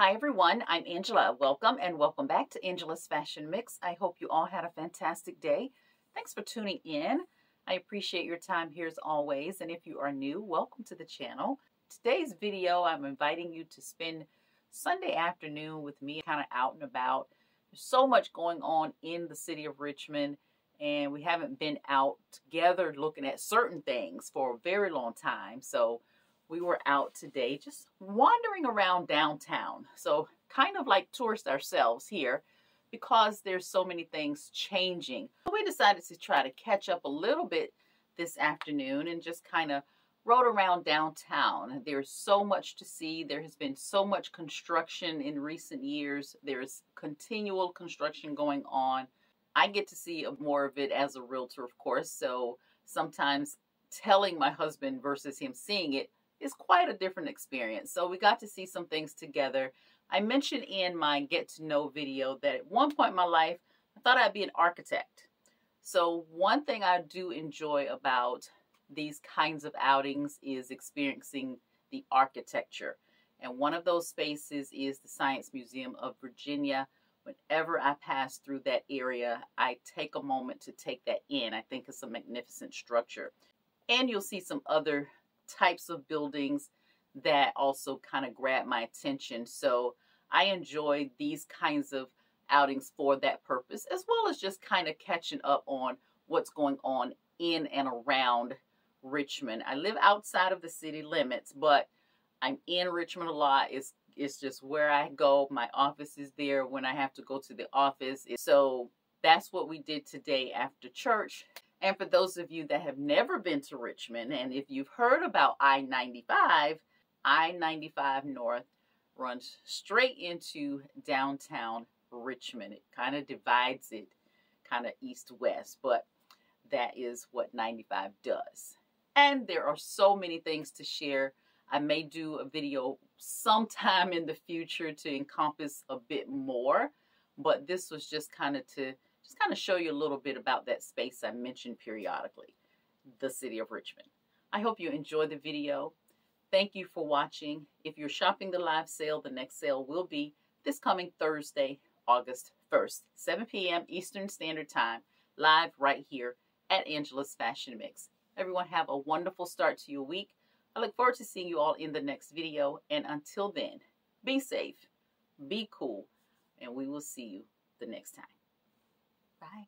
Hi everyone, I'm Angela. Welcome and welcome back to Angela's Fashion Mix. I hope you all had a fantastic day. Thanks for tuning in. I appreciate your time here as always, and if you are new, welcome to the channel. Today's video, I'm inviting you to spend Sunday afternoon with me kind of out and about. There's so much going on in the city of Richmond, and we haven't been out together looking at certain things for a very long time. So we were out today just wandering around downtown. So kind of like tourists ourselves here because there's so many things changing. So we decided to try to catch up a little bit this afternoon and just kind of rode around downtown. There's so much to see. There has been so much construction in recent years. There's continual construction going on. I get to see more of it as a realtor, of course. So sometimes telling my husband versus him seeing it is quite a different experience. So we got to see some things together. I mentioned in my get to know video that at one point in my life, I thought I'd be an architect. So one thing I do enjoy about these kinds of outings is experiencing the architecture. And one of those spaces is the Science Museum of Virginia. Whenever I pass through that area, I take a moment to take that in. I think it's a magnificent structure. And you'll see some other types of buildings that also kind of grab my attention. So I enjoy these kinds of outings for that purpose, as well as just kind of catching up on what's going on in and around Richmond. I live outside of the city limits, but I'm in Richmond a lot. It's just where I go. My office is there when I have to go to the office. So that's what we did today after church. And for those of you that have never been to Richmond, and if you've heard about I-95, I-95 North runs straight into downtown Richmond. It kind of divides it kind of east-west, but that is what 95 does. And there are so many things to share. I may do a video sometime in the future to encompass a bit more, but this was just kind of to show you a little bit about that space I mentioned periodically, the city of Richmond. I hope you enjoy the video. Thank you for watching. If you're shopping the live sale, the next sale will be this coming Thursday, August 1st, 7 p.m. Eastern Standard Time, live right here at Angela's Fashion Mix. Everyone have a wonderful start to your week. I look forward to seeing you all in the next video. And until then, be safe, be cool, and we will see you the next time. Bye.